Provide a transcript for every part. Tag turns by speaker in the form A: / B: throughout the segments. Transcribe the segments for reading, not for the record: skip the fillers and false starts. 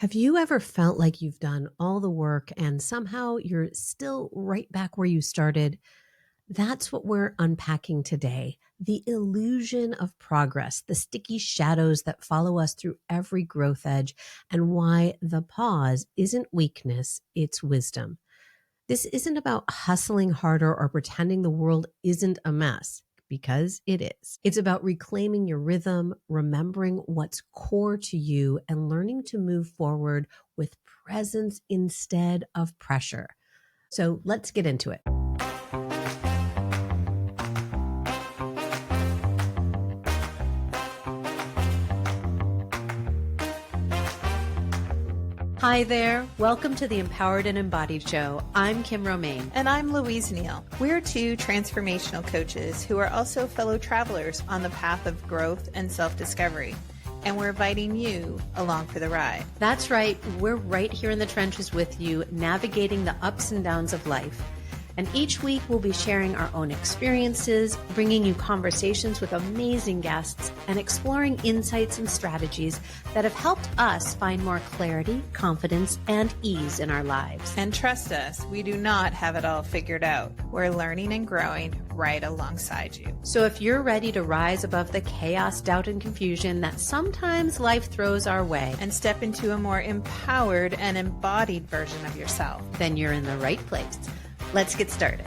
A: Have you ever felt like you've done all the work and somehow you're still right back where you started? That's what we're unpacking today. The illusion of progress, the sticky shadows that follow us through every growth edge, and why the pause isn't weakness, it's wisdom. This isn't about hustling harder or pretending the world isn't a mess, because it is. It's about reclaiming your rhythm, remembering what's core to you, and learning to move forward with presence instead of pressure. So let's get into it. Hi there. Welcome to the Empowered and Embodied Show. I'm Kim Romain.
B: And I'm Louise Neil. We're two transformational coaches who are also fellow travelers on the path of growth and self-discovery. And we're inviting you along for the ride.
A: That's right. We're right here in the trenches with you, navigating the ups and downs of life. And each week we'll be sharing our own experiences, bringing you conversations with amazing guests, and exploring insights and strategies that have helped us find more clarity, confidence, and ease in our lives.
B: And trust us, we do not have it all figured out. We're learning and growing right alongside you.
A: So if you're ready to rise above the chaos, doubt, and confusion that sometimes life throws our way
B: and step into a more empowered and embodied version of yourself,
A: then you're in the right place. Let's get started.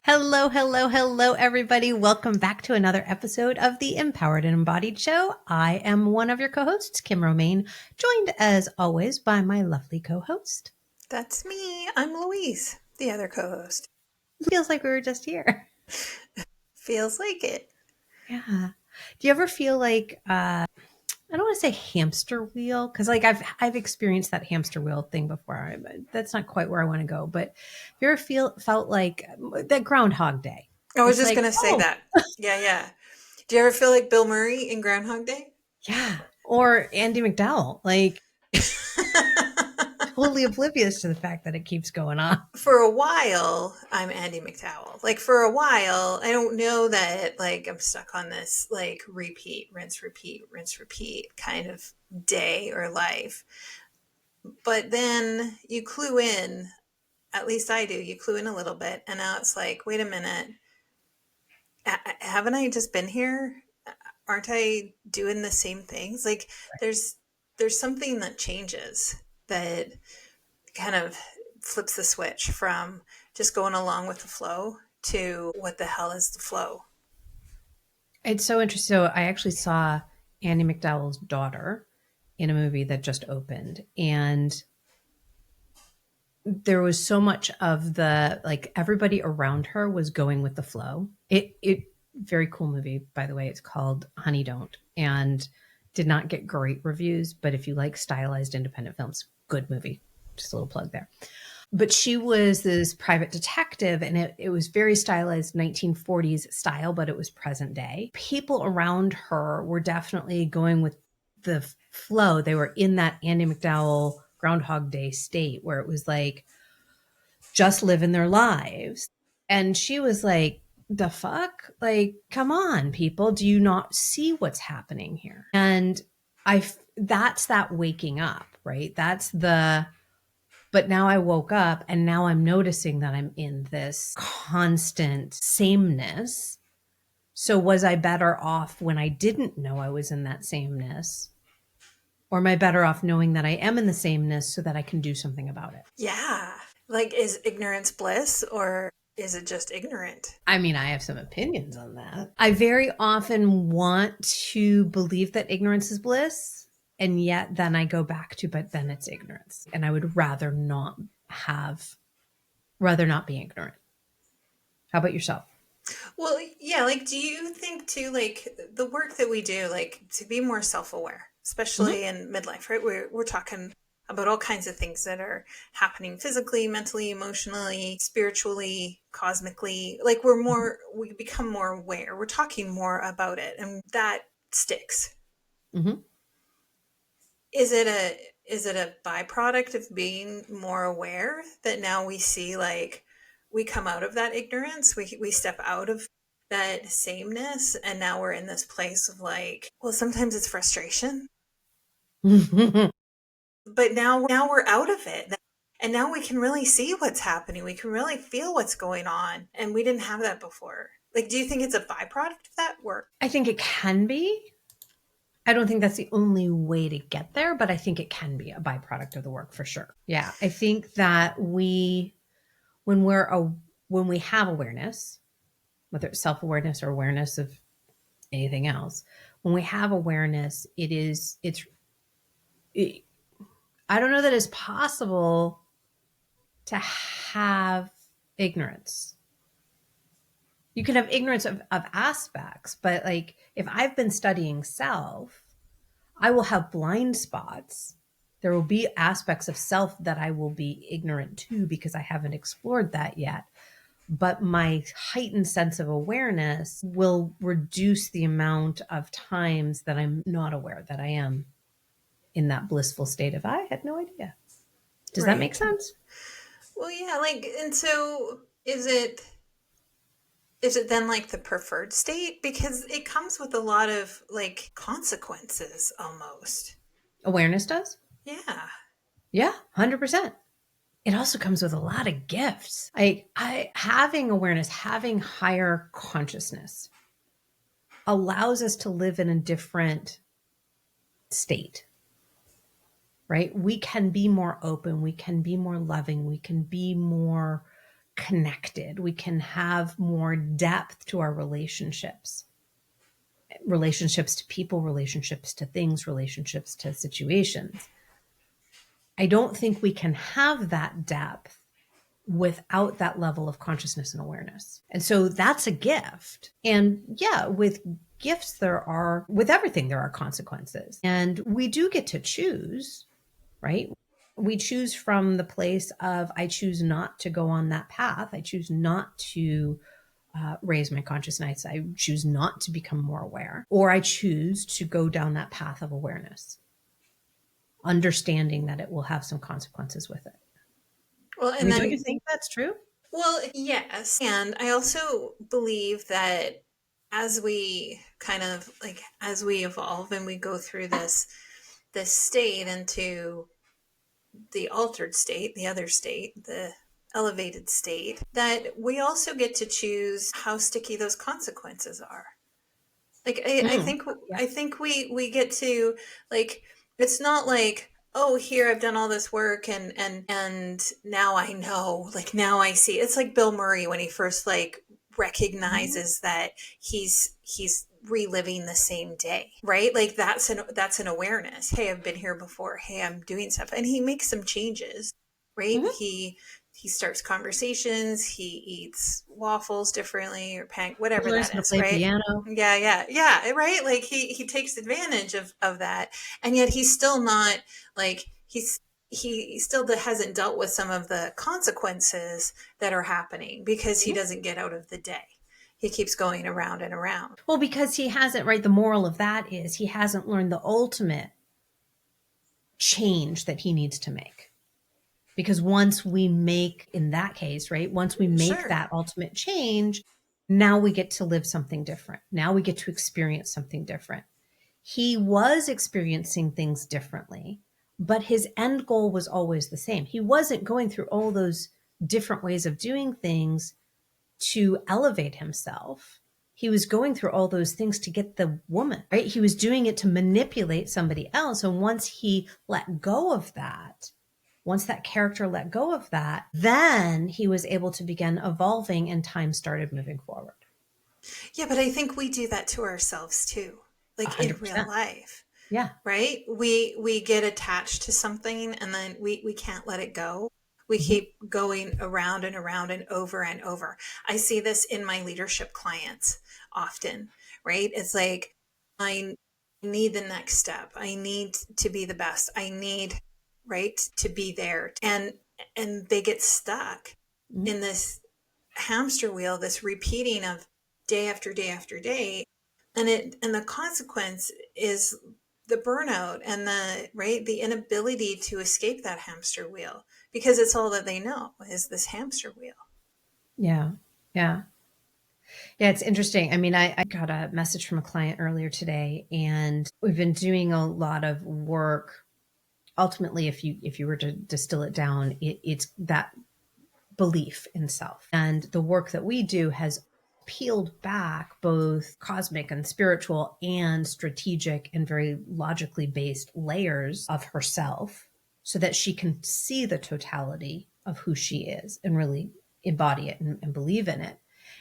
A: Hello, everybody. Welcome back to another episode of the Empowered and Embodied Show. I am one of your co-hosts, Kim Romain, joined as always by my lovely co-host.
B: That's me. I'm Louise, the other co-host.
A: Feels like we were just here.
B: Feels like it.
A: Yeah. Do you ever feel like, I don't want to say hamster wheel, because like I've experienced that hamster wheel thing before. That's not quite where I want to go. But have you ever felt like that Groundhog Day?
B: I was just going to say that. Yeah. Do you ever feel like Bill Murray in Groundhog Day?
A: Yeah. Or Andy McDowell, like totally oblivious to the fact that it keeps going on.
B: For a while, I'm Andy McDowell. Like for a while, I don't know that like I'm stuck on this like repeat, rinse, repeat kind of day or life. But then you clue in, at least I do, you clue in a little bit. And now it's like, wait a minute, haven't I just been here? Aren't I doing the same things? Like there's something that changes that kind of flips the switch from just going along with the flow to what the hell is the flow?
A: It's so interesting. So I actually saw Andy McDowell's daughter in a movie that just opened, and there was so much of the, like, everybody around her was going with the flow. It very cool movie, by the way. It's called Honey Don't, and did not get great reviews, but if you like stylized independent films, good movie. Just a little plug there. But she was this private detective, and it was very stylized 1940s style, but it was present day. People around her were definitely going with the flow. They were in that Andy McDowell Groundhog Day state where it was like just living their lives. And she was like, the fuck? Like, come on, people. Do you not see what's happening here? And that's that waking up, right? But now I woke up and now I'm noticing that I'm in this constant sameness. So was I better off when I didn't know I was in that sameness? Or am I better off knowing that I am in the sameness so that I can do something about it?
B: Yeah. Like, is ignorance bliss, or is it just ignorant?
A: I mean, I have some opinions on that. I very often want to believe that ignorance is bliss. And yet then I go back to, but then it's ignorance. And I would rather not be ignorant. How about yourself?
B: Well, yeah, like, do you think too, like the work that we do, like to be more self-aware, especially in midlife, right? We're talking about all kinds of things that are happening physically, mentally, emotionally, spiritually, cosmically. Like we become more aware. We're talking more about it, and that sticks.
A: Mm-hmm.
B: Is it a byproduct of being more aware that now we see, like, we come out of that ignorance, we step out of that sameness. And now we're in this place of like, well, sometimes it's frustration, but now we're out of it. And now we can really see what's happening. We can really feel what's going on. And we didn't have that before. Like, do you think it's a byproduct of that work?
A: I think it can be. I don't think that's the only way to get there, but I think it can be a byproduct of the work for sure. Yeah, I think that when when we have awareness, whether it's self-awareness or awareness of anything else, when we have awareness, it, I don't know that it's possible to have ignorance. You can have ignorance of aspects, but like if I've been studying self, I will have blind spots. There will be aspects of self that I will be ignorant to because I haven't explored that yet. But my heightened sense of awareness will reduce the amount of times that I'm not aware that I am in that blissful state of I had no idea. Does that make
B: Right.
A: sense?
B: Well, yeah, like, and so is it then like the preferred state? Because it comes with a lot of like consequences almost.
A: Awareness does?
B: Yeah.
A: Yeah, 100%. It also comes with a lot of gifts. I having awareness, having higher consciousness allows us to live in a different state, right? We can be more open, we can be more loving, we can be more connected, we can have more depth to our relationships, relationships to people, relationships to things, relationships to situations. I don't think we can have that depth without that level of consciousness and awareness. And so that's a gift. And yeah, with gifts, with everything, there are consequences. And we do get to choose, right? We choose from the place of, I choose not to go on that path. I choose not to raise my consciousness. I choose not to become more aware, or I choose to go down that path of awareness, understanding that it will have some consequences with it.
B: Well,
A: I
B: and
A: mean, don't
B: then,
A: you think that's true?
B: well, yes. And I also believe that as we kind of like, as we evolve and we go through this state into the altered state, the other state, the elevated state, that we also get to choose how sticky those consequences are. Like I
A: Mm,
B: think
A: yeah.
B: I think we get to like, it's not like, oh, here I've done all this work and now I know, like now I see. It's like Bill Murray when he first like
A: Mhm.
B: recognizes that he's reliving the same day, right? Like that's an awareness. Hey, I've been here before. Hey, I'm doing stuff, and he makes some changes, right?
A: Mhm.
B: He starts conversations. He eats waffles differently or
A: He
B: whatever
A: learns
B: that
A: how to
B: is,
A: play
B: right?
A: piano.
B: Yeah, right. Like he takes advantage of that, and yet he's still not like he still hasn't dealt with some of the consequences that are happening because he
A: Mhm.
B: doesn't get out of the day. He keeps going around and around.
A: Well, because he hasn't, right? The moral of that is he hasn't learned the ultimate change that he needs to make. Because once we make, in that case, right, once we make
B: Sure.
A: that ultimate change, now we get to live something different. Now we get to experience something different. He was experiencing things differently, but his end goal was always the same. He wasn't going through all those different ways of doing things to elevate himself. He was going through all those things to get the woman, right? He was doing it to manipulate somebody else. And once he let go of that, once that character let go of that, then he was able to begin evolving and time started moving forward.
B: Yeah, but I think we do that to ourselves too, like in real
A: 100%.
B: life,
A: Yeah.
B: right? We get attached to something and then we can't let it go. We
A: Mhm.
B: keep going around and around and over and over. I see this in my leadership clients often, right? It's like I need the next step. I need to be the best. I need, right, to be there. And they get stuck
A: Mhm.
B: in this hamster wheel, this repeating of day after day after day. And the consequence is the burnout and the right, the inability to escape that hamster wheel because it's all that they know is this hamster wheel.
A: Yeah. Yeah. Yeah, it's interesting. I mean, I got a message from a client earlier today, and we've been doing a lot of work. Ultimately, if you were to distill it down, it's that belief in self. And the work that we do has peeled back both cosmic and spiritual and strategic and very logically based layers of herself so that she can see the totality of who she is and really embody it and believe in it.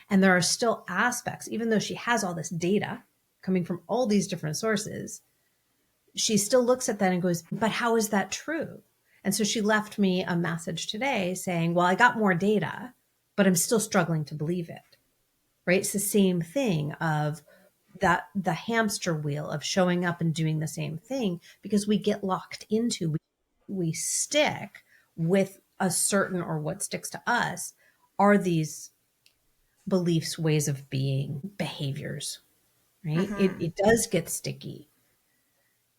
A: And there are still aspects, even though she has all this data coming from all these different sources, she still looks at that and goes, but how is that true? And so she left me a message today saying, well, I got more data, but I'm still struggling to believe it. Right? It's the same thing of that the hamster wheel of showing up and doing the same thing because we get locked into, we stick with a certain, or what sticks to us are these beliefs, ways of being, behaviors, right?
B: Mm-hmm.
A: It does get sticky.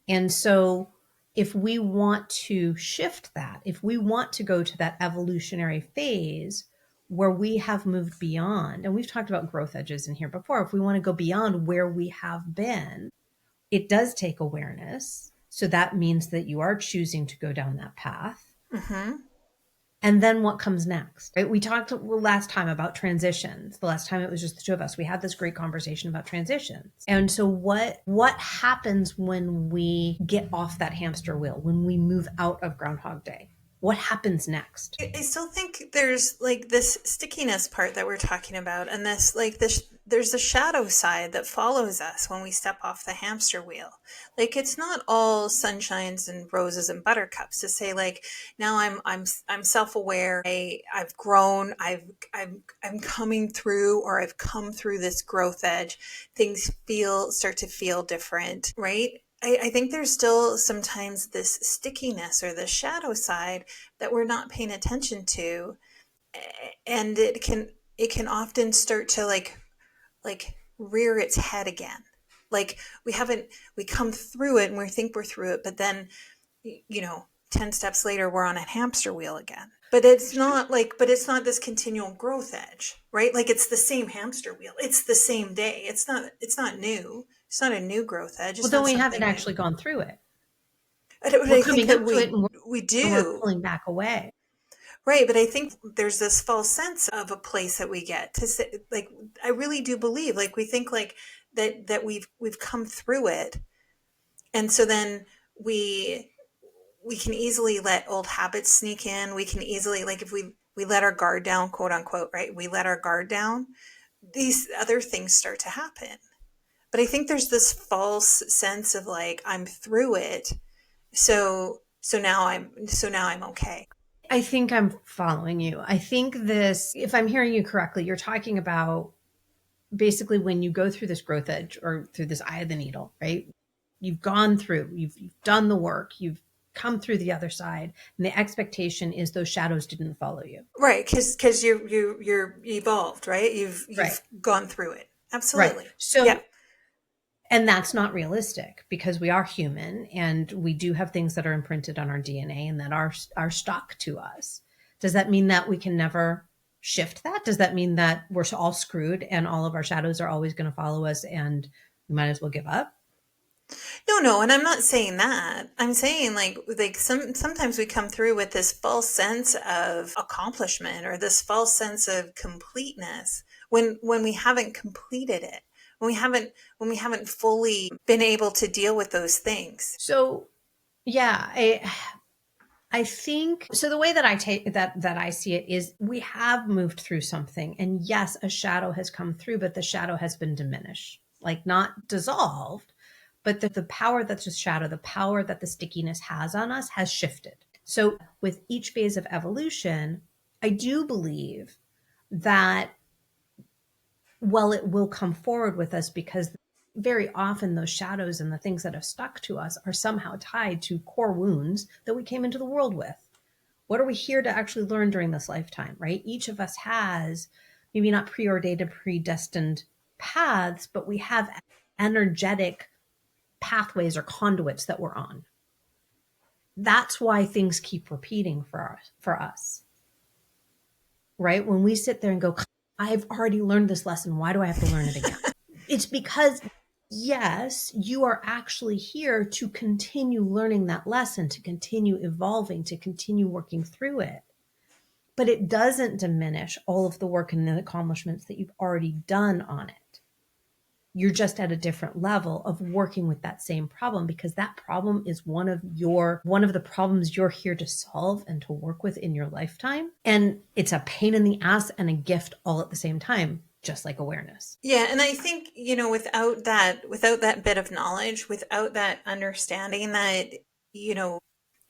A: And so, if we want to shift that, if we want to go to that evolutionary phase where we have moved beyond, and we've talked about growth edges in here before, if we want to go beyond where we have been, it does take awareness. So that means that you are choosing to go down that path.
B: Mm-hmm.
A: And then what comes next? Right? We talked last time about transitions. The last time it was just the two of us. We had this great conversation about transitions. And so what happens when we get off that hamster wheel, when we move out of Groundhog Day? What happens next?
B: I still think there's like this stickiness part that we're talking about, and this like this there's a shadow side that follows us when we step off the hamster wheel. Like it's not all sunshines and roses and buttercups to say like now I'm self-aware. I've grown. I'm coming through, or I've come through this growth edge. Things start to feel different, right? I think there's still sometimes this stickiness or the shadow side that we're not paying attention to, and it can often start to like rear its head again. Like we come through it and we think we're through it, but then 10 steps later we're on a hamster wheel again. But it's not this continual growth edge, right? Like it's the same hamster wheel, it's the same day, it's not new, it's not a new growth edge,
A: Well,
B: it's
A: then
B: not
A: we haven't
B: something new.
A: actually gone through it.
B: But
A: We're
B: I think
A: coming
B: that
A: up to it
B: we
A: and
B: we
A: we're
B: do.
A: pulling back away.
B: Right, but I think there's this false sense of a place that we get to say, like, I really do believe, like, we think like that we've come through it, and so then we we can easily let old habits sneak in. We can easily, like, if we let our guard down, quote unquote, right? We let our guard down. These other things start to happen. But I think there's this false sense of like I'm through it, so now I'm okay.
A: I think I'm following you. I think this, if I'm hearing you correctly, you're talking about basically when you go through this growth edge or through this eye of the needle, right? You've gone through, you've done the work, you've come through the other side, and the expectation is those shadows didn't follow you.
B: Right, because you're evolved, right?
A: Right.
B: You've gone through it.
A: Right.
B: Absolutely. Yeah.
A: So, and that's not realistic because we are human and we do have things that are imprinted on our DNA and that are stuck to us. Does that mean that we can never shift that? Does that mean that we're all screwed and all of our shadows are always going to follow us and we might as well give up?
B: No, no, and I'm not saying that. I'm saying like sometimes we come through with this false sense of accomplishment or this false sense of completeness when we haven't completed it. When we haven't fully been able to deal with those things.
A: So, yeah, I think so. The way that I take that I see it is we have moved through something, and yes, a shadow has come through, but the shadow has been diminished, like not dissolved, but the power that the shadow, the power that the stickiness has on us has shifted. So with each phase of evolution, I do believe that well, it will come forward with us because very often those shadows and the things that have stuck to us are somehow tied to core wounds that we came into the world with. What are we here to actually learn during this lifetime, right? Each of us has maybe not preordained and predestined paths, but we have energetic pathways or conduits that we're on. That's why things keep repeating for us, right? When we sit there and go, I've already learned this lesson. Why do I have to learn it again? It's because, yes, you are actually here to continue learning that lesson, to continue evolving, to continue working through it. But it doesn't diminish all of the work and the accomplishments that you've already done on it. You're just at a different level of working with that same problem, because that problem is one of the problems you're here to solve and to work with in your lifetime. And it's a pain in the ass and a gift all at the same time, just like awareness.
B: Yeah, and I think, without that bit of knowledge, without that understanding that, you know,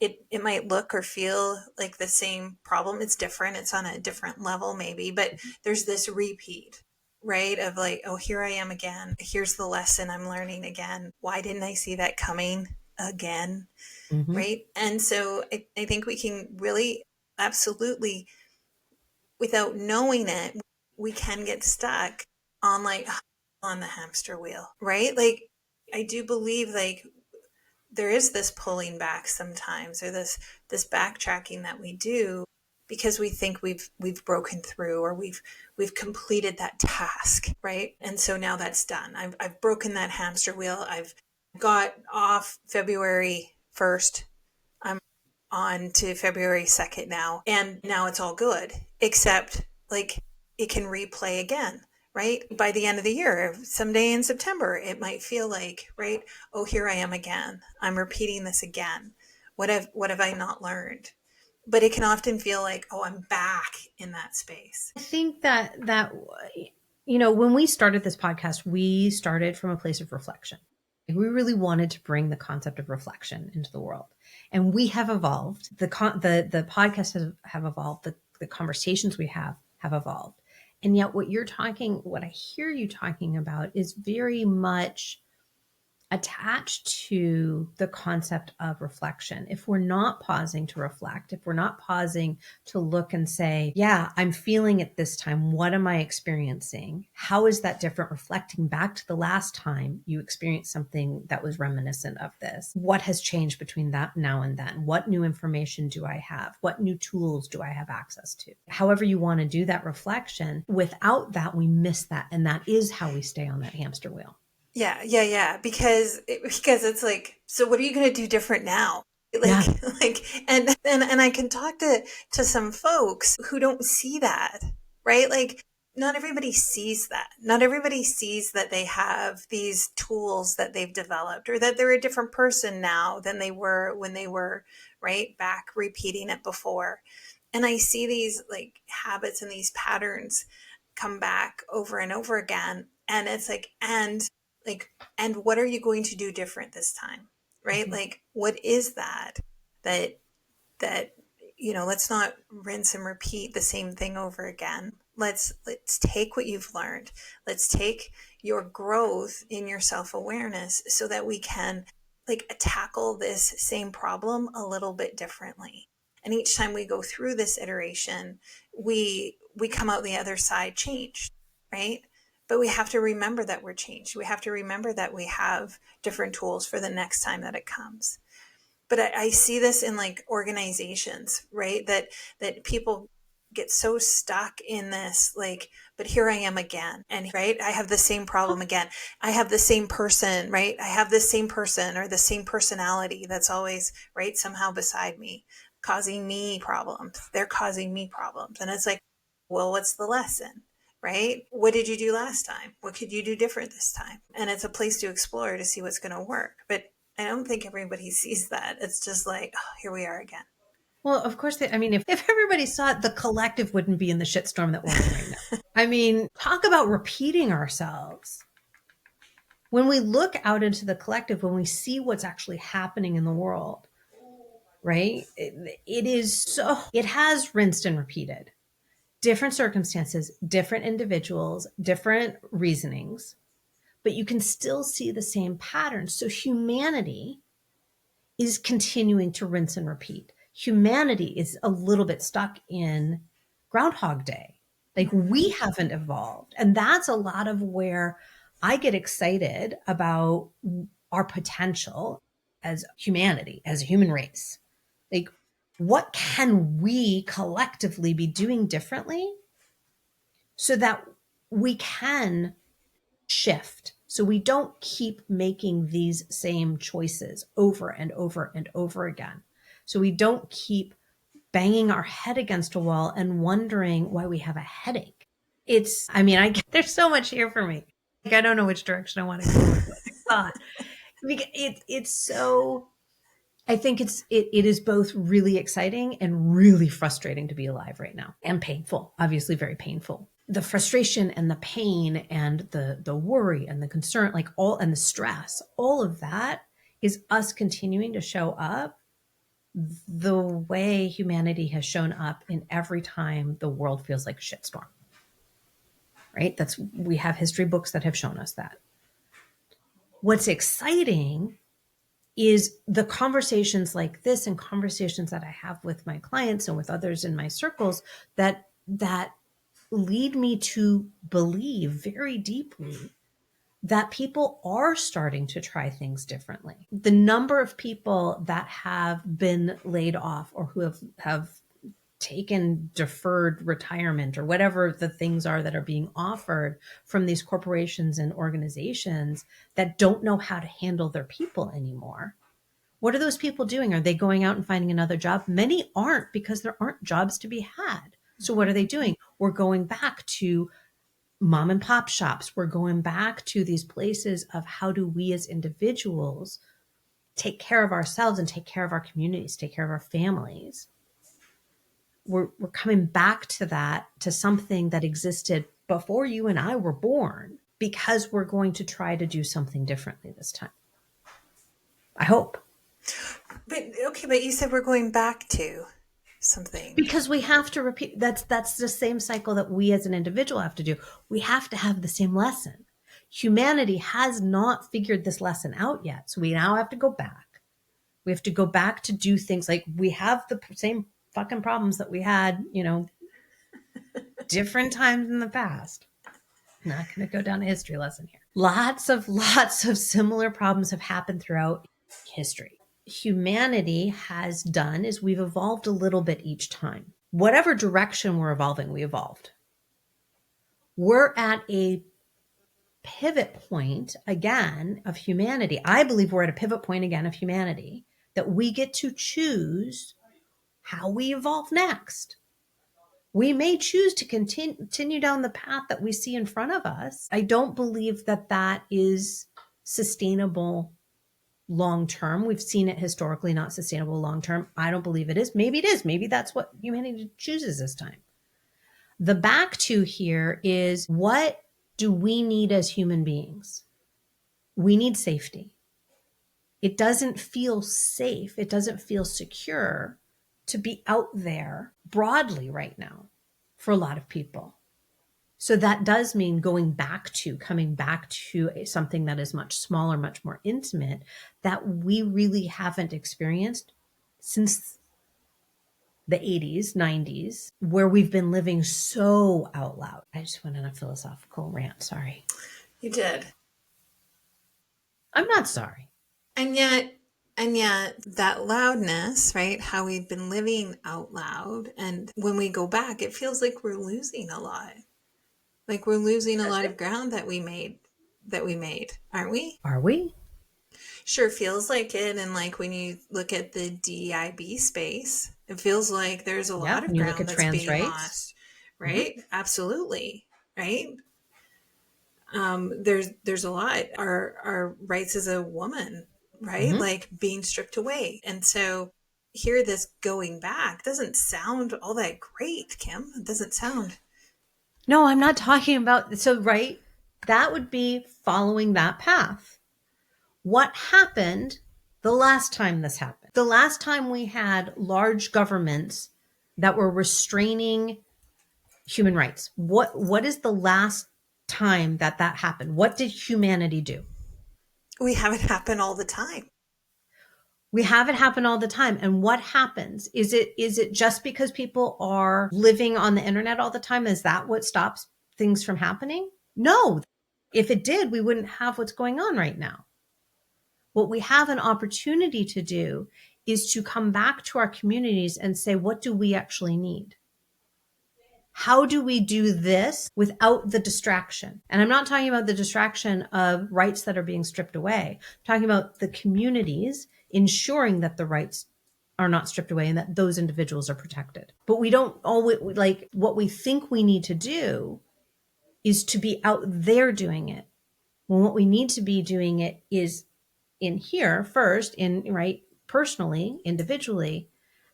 B: it might look or feel like the same problem. It's different. It's on a different level maybe, but there's this repeat, right? Of like, oh, here I am again. Here's the lesson I'm learning again. Why didn't I see that coming again?
A: Mm-hmm.
B: Right? And so I think we can really absolutely, without knowing it, we can get stuck on like on the hamster wheel, right? Like I do believe like there is this pulling back sometimes, or this backtracking that we do because we think we've broken through, or we've completed that task, right? And so now that's done. I've broken that hamster wheel. I've got off February 1st. I'm on to February 2nd now, and now it's all good, except like it can replay again, right? By the end of the year, someday in September, it might feel like, right? Oh, here I am again. I'm repeating this again. What have I not learned? But it can often feel like, oh, I'm back in that space.
A: I think that when we started this podcast, we started from a place of reflection. We really wanted to bring the concept of reflection into the world, and we have evolved. The podcast have evolved. The conversations we have evolved, and yet what I hear you talking about is very much attached to the concept of reflection. If we're not pausing to reflect, if we're not pausing to look and say, yeah, I'm feeling it this time. What am I experiencing? How is that different? Reflecting back to the last time you experienced something that was reminiscent of this. What has changed between that now and then? What new information do I have? What new tools do I have access to? However you want to do that reflection, without that, we miss that. And that is how we stay on that hamster wheel.
B: Yeah. Because it's like, so what are you going to do different now? Like,
A: Yeah.
B: and I can talk to some folks who don't see that, right? Like, not everybody sees that. Not everybody sees that they have these tools that they've developed, or that they're a different person now than they were when they were, right, back repeating it before. And I see these like habits and these patterns come back over and over again. And it's like, and what are you going to do different this time? Right?
A: Mhm.
B: Like, what is that that let's not rinse and repeat the same thing over again. Let's take what you've learned. Let's take your growth in your self-awareness so that we can like tackle this same problem a little bit differently. And each time we go through this iteration, we come out the other side changed, right? But we have to remember that we're changed. We have to remember that we have different tools for the next time that it comes. But I see this in like organizations, right? That people get so stuck in this, like, but here I am again. And right, I have the same problem again. I have the same person, right? I have the same person or the same personality that's always right somehow beside me, causing me problems. They're causing me problems. And it's like, well, what's the lesson? Right? What did you do last time? What could you do different this time? And it's a place to explore to see what's going to work. But I don't think everybody sees that. It's just like, oh, here we are again.
A: Well, of course, if everybody saw it, the collective wouldn't be in the shitstorm that we're in right now. I mean, talk about repeating ourselves. When we look out into the collective, when we see what's actually happening in the world, right? It has rinsed and repeated. Different circumstances, different individuals, different reasonings, but you can still see the same patterns. So humanity is continuing to rinse and repeat. Humanity is a little bit stuck in Groundhog Day. Like we haven't evolved. And that's a lot of where I get excited about our potential as humanity, as a human race. Like, what can we collectively be doing differently so that we can shift. So we don't keep making these same choices over and over and over again. So we don't keep banging our head against a wall and wondering why we have a headache. There's so much here for me. Like, I don't know which direction I want to go with this thought. It's so, I think it is both really exciting and really frustrating to be alive right now, and painful, obviously very painful. The frustration and the pain and the worry and the concern, like all, and the stress, all of that is us continuing to show up the way humanity has shown up in every time the world feels like a shitstorm. Right? We have history books that have shown us that. What's exciting is the conversations like this and conversations that I have with my clients and with others in my circles that lead me to believe very deeply that people are starting to try things differently. The number of people that have been laid off or who have taken deferred retirement or whatever the things are that are being offered from these corporations and organizations that don't know how to handle their people anymore. What are those people doing? Are they going out and finding another job? Many aren't, because there aren't jobs to be had. So what are they doing? We're going back to mom and pop shops. We're going back to these places of how do we as individuals take care of ourselves and take care of our communities, take care of our families. We're coming back to that, to something that existed before you and I were born, because we're going to try to do something differently this time. I hope.
B: But you said we're going back to something.
A: Because we have to repeat, that's the same cycle that we as an individual have to do. We have to have the same lesson. Humanity has not figured this lesson out yet. So we now have to go back. We have to go back to do things like we have the same fucking problems that we had, different times in the past. Not going to go down a history lesson here. Lots of similar problems have happened throughout history. Humanity has done is we've evolved a little bit each time. Whatever direction we're evolving, we evolved. We're at a pivot point again of humanity. I believe we're at a pivot point again of humanity, that we get to choose how we evolve next. We may choose to continue down the path that we see in front of us. I don't believe that is sustainable long term. We've seen it historically not sustainable long term. I don't believe it is. Maybe it is. Maybe that's what humanity chooses this time. The back to here is, what do we need as human beings? We need safety. It doesn't feel safe. It doesn't feel secure to be out there broadly right now for a lot of people. So that does mean coming back to something that is much smaller, much more intimate, that we really haven't experienced since the 80s, 90s, where we've been living so out loud. I just went on a philosophical rant. Sorry.
B: You did.
A: I'm not sorry.
B: And yet that loudness, right? How we've been living out loud. And when we go back, it feels like we're losing a lot. Like we're losing a lot of ground that we made, aren't we?
A: Are we?
B: Sure feels like it. And like when you look at the DEIB space, it feels like there's a lot of ground that's being lost, right? Mm-hmm. Absolutely. Right. There's a lot. Our rights as a woman, right? Mm-hmm. Like being stripped away. And so here, this going back doesn't sound all that great, Kim. It doesn't sound.
A: No, I'm not talking about. So, right. That would be following that path. What happened the last time this happened? The last time we had large governments that were restraining human rights. What is the last time that happened? What did humanity do?
B: We have it happen all the time.
A: We have it happen all the time. And what happens? Is it just because people are living on the internet all the time? Is that what stops things from happening? No. If it did, we wouldn't have what's going on right now. What we have an opportunity to do is to come back to our communities and say, what do we actually need? How do we do this without the distraction? And I'm not talking about the distraction of rights that are being stripped away. I'm talking about the communities ensuring that the rights are not stripped away and that those individuals are protected. But we don't always, like, what we think we need to do is to be out there doing it. When what we need to be doing it is in here first, in right, personally, individually,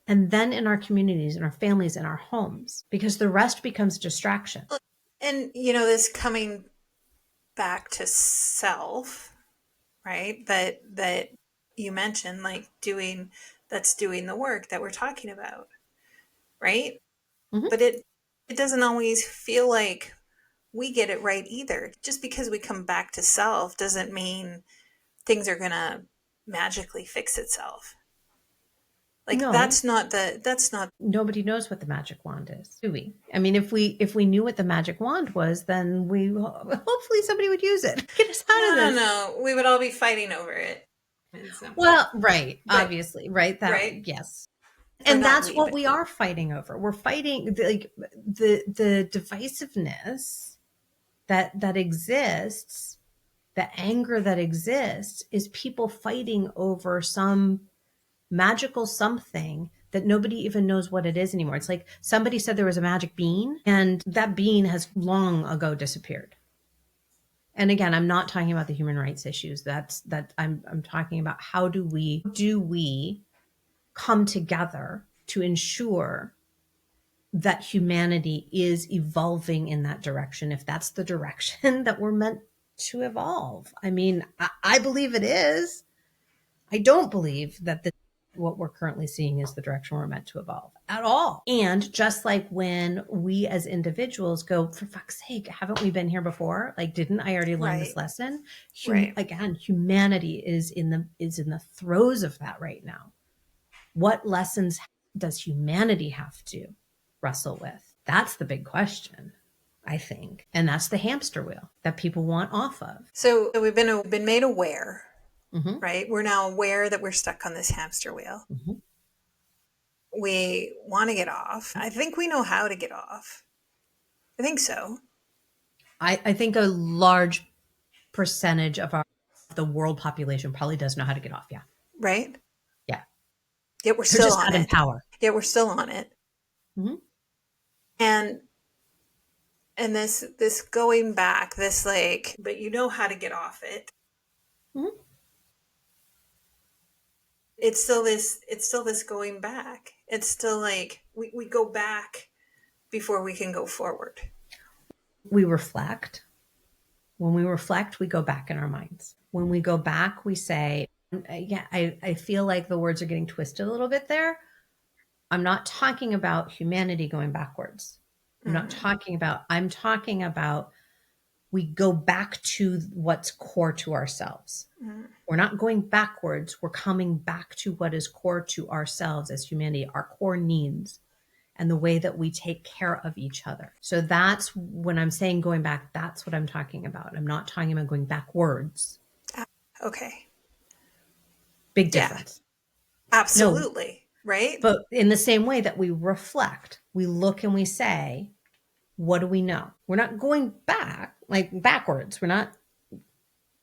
A: and then in our communities, in our families, in our homes, because the rest becomes distraction.
B: And, you know, this coming back to self, right? That you mentioned, like that's doing the work that we're talking about, right?
A: Mm-hmm.
B: But it doesn't always feel like we get it right either. Just because we come back to self doesn't mean things are going to magically fix itself. Like
A: No,
B: that's not
A: nobody knows what the magic wand is, do we? I mean, if we knew what the magic wand was, then we hopefully somebody would use it. Get us out of this.
B: no. We would all be fighting over it. In some way.
A: Well, right,
B: But
A: obviously, right. That,
B: right?
A: yes.
B: Or
A: And
B: not
A: that's
B: we,
A: what
B: but
A: we are fighting over. We're fighting like the divisiveness that exists, the anger that exists is people fighting over some magical something that nobody even knows what it is anymore. It's like somebody said there was a magic bean and that bean has long ago disappeared. And again, I'm not talking about the human rights issues. I'm talking about how do we come together to ensure that humanity is evolving in that direction, if that's the direction that we're meant to evolve. I mean, I believe it is. I don't believe that what we're currently seeing is the direction we're meant to evolve at all. And just like when we as individuals go, for fuck's sake, haven't we been here before? Like, didn't I already learn this
B: right,
A: lesson?
B: right.
A: Again, humanity is in the throes of that right now. What lessons does humanity have to wrestle with? That's the big question, I think. And that's the hamster wheel that people want off of.
B: So we've been made aware,
A: Mm-hmm.
B: right? We're now aware that we're stuck on this hamster wheel.
A: Mm-hmm.
B: We want to get off. I think we know how to get off. I think so.
A: I think a large percentage of the world population probably does know how to get off. Yeah.
B: Right?
A: Yeah.
B: Yet we're
A: They're
B: still
A: just
B: on
A: not in
B: it.
A: power.
B: Yet we're still on it.
A: Mm-hmm.
B: And this going back, this like, but you know how to get off it.
A: Mm-hmm.
B: It's still this going back. It's still like we go back before we can go forward.
A: We reflect. When we reflect, we go back in our minds. When we go back, we say, yeah, I feel like the words are getting twisted a little bit there. I'm not talking about humanity going backwards. I'm talking about we go back to what's core to ourselves.
B: Mm-hmm.
A: We're not going backwards. We're coming back to what is core to ourselves as humanity, our core needs, and the way that we take care of each other. So that's when I'm saying going back, that's what I'm talking about. I'm not talking about going backwards.
B: Okay.
A: Big
B: Yeah.
A: difference. No,
B: Absolutely. Right?
A: but in the same way that we reflect, we look and we say, what do we know? We're not going back, like backwards. We're not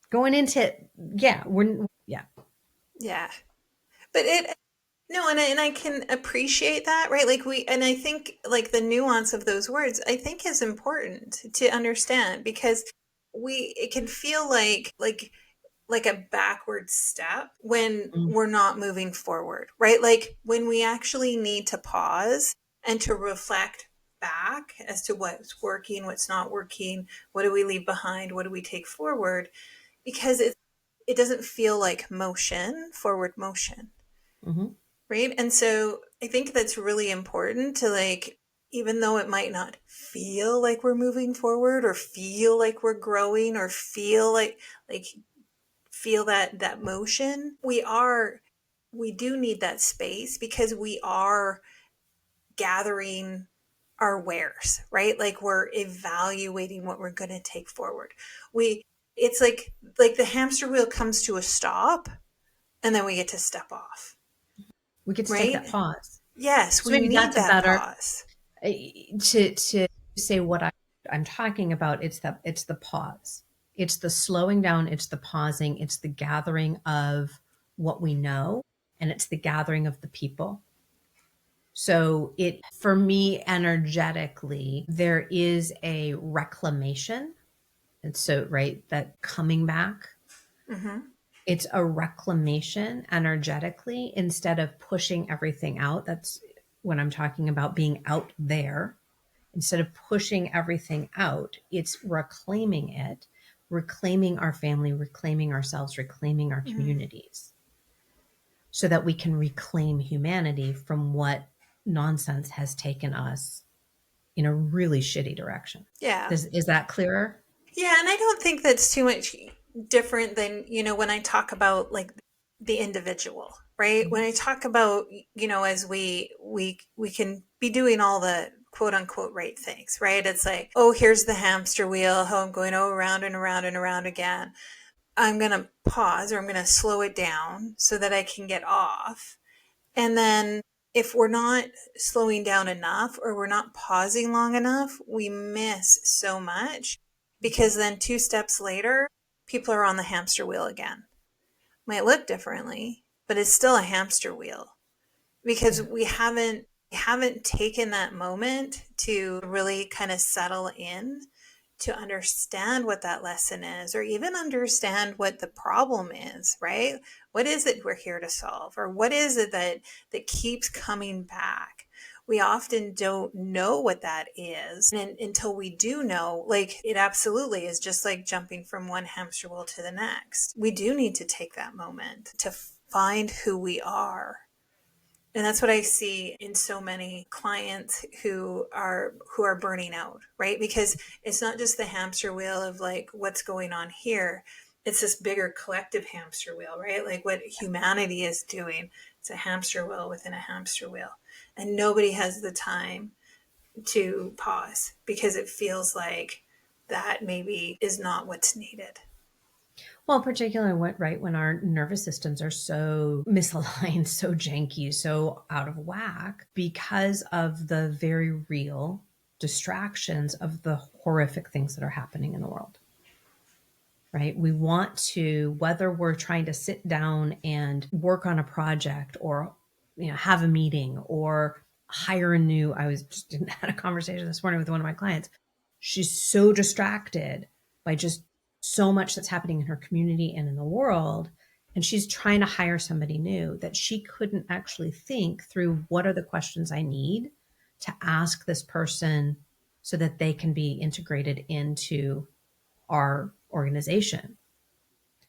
A: going into, yeah.
B: Yeah. But it no, and I can appreciate that, right? Like and I think like the nuance of those words I think is important to understand because it can feel like a backward step when
A: Mm,
B: we're not moving forward, right? Like when we actually need to pause and to reflect back as to what's working, what's not working, what do we leave behind, what do we take forward, because it doesn't feel like forward motion,
A: mhm.
B: right? And so I think that's really important to like, even though it might not feel like we're moving forward or feel like we're growing or like feel that motion, we do need that space because we are gathering our wares, right? Like we're evaluating what we're going to take forward. We it's like the hamster wheel comes to a stop and then we get to step off,
A: We get to take that
B: right?
A: pause.
B: Yes,
A: So
B: we
A: maybe
B: need
A: that's a
B: that
A: better,
B: pause.
A: To say what I'm talking about, it's the pause. It's the slowing down, it's the pausing, it's the gathering of what we know, and it's the gathering of the people. So it, for me, energetically, there is a reclamation. And so, right, that coming back,
B: Mm-hmm.
A: it's a reclamation energetically instead of pushing everything out. That's when I'm talking about being out there. Instead of pushing everything out, it's reclaiming it, reclaiming our family, reclaiming ourselves, reclaiming our
B: Mm-hmm.
A: communities so that we can reclaim humanity from what nonsense has taken us in a really shitty direction.
B: Yeah.
A: Is that clearer?
B: Yeah, and I don't think that's too much different than, when I talk about like the individual, right? When I talk about, as we can be doing all the quote unquote right things, right? It's like, oh, here's the hamster wheel, how I'm going around and around and around again. I'm going to pause, or I'm going to slow it down so that I can get off. And then if we're not slowing down enough, or we're not pausing long enough, we miss so much, because then two steps later, people are on the hamster wheel again. Might look differently, but it's still a hamster wheel, because
A: Yeah.
B: we haven't taken that moment to really kind of settle in, to understand what that lesson is, or even understand what the problem is, right? What is it we're here to solve, or what is it that keeps coming back? We often don't know what that is, and until we do know, like, it absolutely is just like jumping from one hamster wheel to the next. We do need to take that moment to find who we are. And that's what I see in so many clients who are burning out, right? Because it's not just the hamster wheel of like what's going on here. It's this bigger collective hamster wheel, right? Like what humanity is doing. It's a hamster wheel within a hamster wheel. And nobody has the time to pause, because it feels like that maybe is not what's needed.
A: Well, particularly right when our nervous systems are so misaligned, so janky, so out of whack because of the very real distractions of the horrific things that are happening in the world. Right? We want to, whether we're trying to sit down and work on a project, or have a meeting, or hire a new, I was just had a conversation this morning with one of my clients. She's so distracted by just so much that's happening in her community and in the world, and she's trying to hire somebody new, that she couldn't actually think through what are the questions I need to ask this person so that they can be integrated into our organization.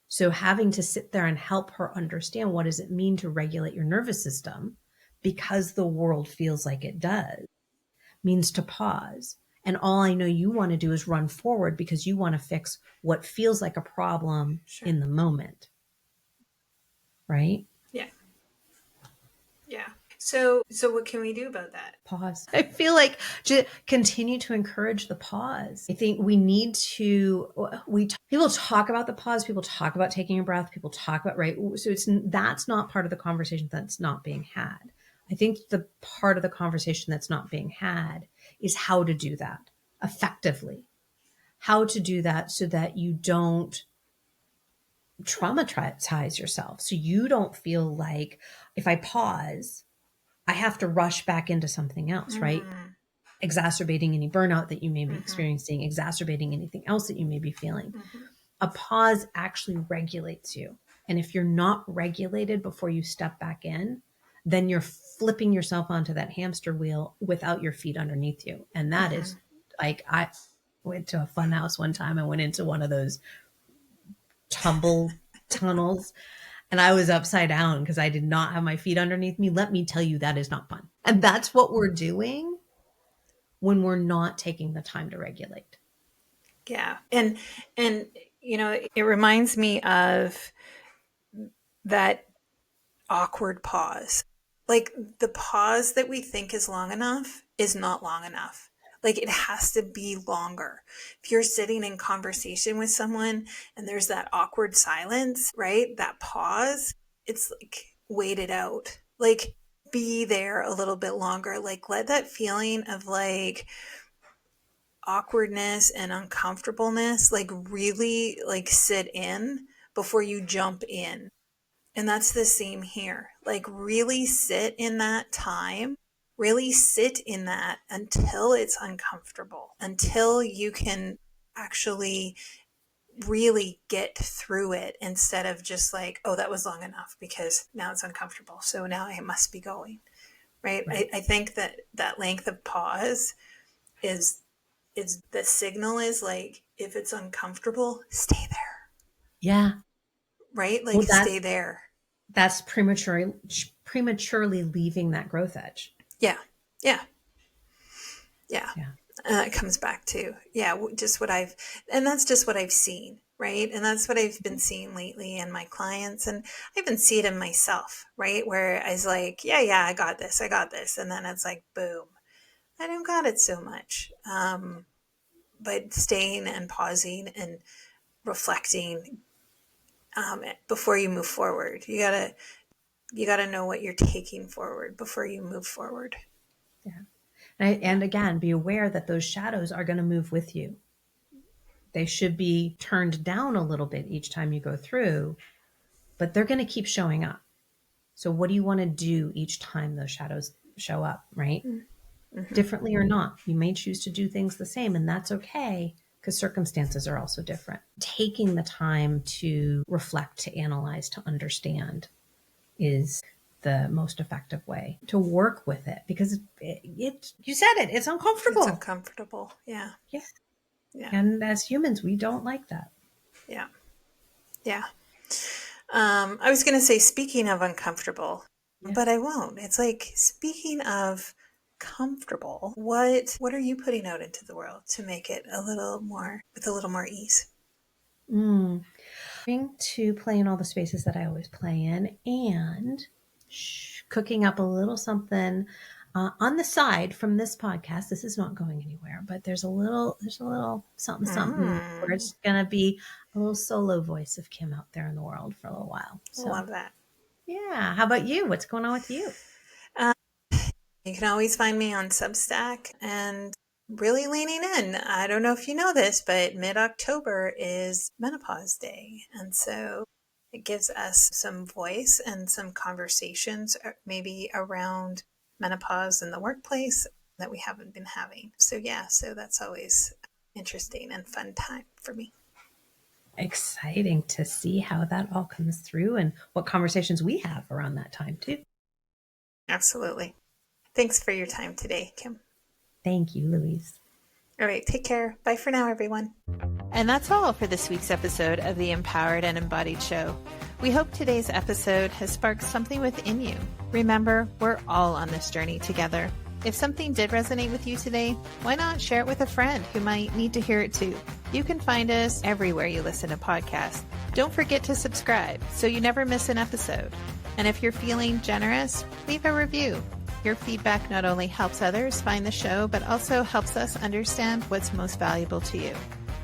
A: So having to sit there and help her understand what does it mean to regulate your nervous system, because the world feels like it does, means to pause. And all I know you want to do is run forward because you want to fix what feels like a problem
B: Sure.
A: in the moment, right?
B: Yeah. Yeah. So what can we do about that?
A: Pause. I feel like to continue to encourage the pause. I think we need to, people talk about the pause, people talk about taking a breath, people talk about, right? So that's not part of the conversation that's not being had. I think the part of the conversation that's not being had is how to do that effectively, how to do that so that you don't traumatize yourself. So you don't feel like if I pause, I have to rush back into something else, right?
B: Mm,
A: Exacerbating any burnout that you may be
B: mm-hmm,
A: experiencing, exacerbating anything else that you may be feeling.
B: mm-hmm.
A: A pause actually regulates you. And if you're not regulated before you step back in, then you're flipping yourself onto that hamster wheel without your feet underneath you. And that
B: Mm-hmm.
A: is like, I went to a fun house one time. I went into one of those tumble tunnels and I was upside down because I did not have my feet underneath me. Let me tell you, that is not fun. And that's what we're doing when we're not taking the time to regulate.
B: Yeah. And it reminds me of that awkward pause. Like the pause that we think is long enough is not long enough. Like it has to be longer. If you're sitting in conversation with someone and there's that awkward silence, right? That pause, it's like wait it out. Like be there a little bit longer. Like, let that feeling of like awkwardness and uncomfortableness like really like sit in before you jump in. And that's the same here. Like, really sit in that time, really sit in that until it's uncomfortable, until you can actually really get through it, instead of just like, oh, that was long enough because now it's uncomfortable, so now I must be going. Right.
A: Right.
B: I think that that length of pause is the signal is like, if it's uncomfortable, stay there.
A: Yeah.
B: Right.
A: Well,
B: Like, stay there.
A: that's prematurely leaving that growth edge.
B: Yeah. Yeah. Yeah.
A: Yeah.
B: It comes back to, yeah, just what I've, and that's just what I've seen. Right. And that's what I've been seeing lately in my clients. And I even see it in myself. Right. Where I was like, yeah, I got this. I got this. And then it's like, boom, I don't got it so much. But staying and pausing and reflecting, before you move forward, you gotta know what you're taking forward before you move forward.
A: Yeah.
B: Yeah.
A: And again, be aware that those shadows are going to move with you. They should be turned down a little bit each time you go through, but they're going to keep showing up. So, what do you want to do each time those shadows show up, right?
B: Mm-hmm.
A: Differently or not. You may choose to do things the same, and that's okay because circumstances are also different. Taking the time to reflect, to analyze, to understand is the most effective way to work with it, because you said it, it's
B: It's
A: uncomfortable.
B: uncomfortable. Yeah.
A: Yeah.
B: Yeah.
A: And as humans, we don't like that.
B: Yeah. Yeah. I was going to say, speaking of uncomfortable,
A: Yeah.
B: but I won't. It's like, speaking of comfortable, what are you putting out into the world to make it a little more, with a little more ease?
A: Mm. To play in all the spaces that I always play in, and cooking up a little something on the side from this podcast. This is not going anywhere, but there's a little something where
B: Mm,
A: it's gonna be a little solo voice of Kim out there in the world for a little while. So
B: love that.
A: yeah, how about you? What's going on with you?
B: Um, you can always find me on Substack, and really leaning in. I don't know if you know this, but mid-October is Menopause Day. And so it gives us some voice and some conversations, maybe around menopause in the workplace, that we haven't been having. So yeah, so that's always interesting and fun time for me.
A: Exciting to see how that all comes through and what conversations we have around that time too.
B: Absolutely. Thanks for your time today, Kim.
A: Thank you, Louise.
B: All right, take care. Bye for now, everyone. And that's all for this week's episode of the Empowered and Embodied Show. We hope today's episode has sparked something within you. Remember, we're all on this journey together. If something did resonate with you today, why not share it with a friend who might need to hear it too? You can find us everywhere you listen to podcasts. Don't forget to subscribe so you never miss an episode. And if you're feeling generous, leave a review. Your feedback not only helps others find the show, but also helps us understand what's most valuable to you.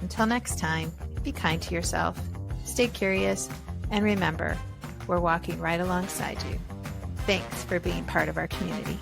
B: Until next time, be kind to yourself, stay curious, and remember, we're walking right alongside you. Thanks for being part of our community.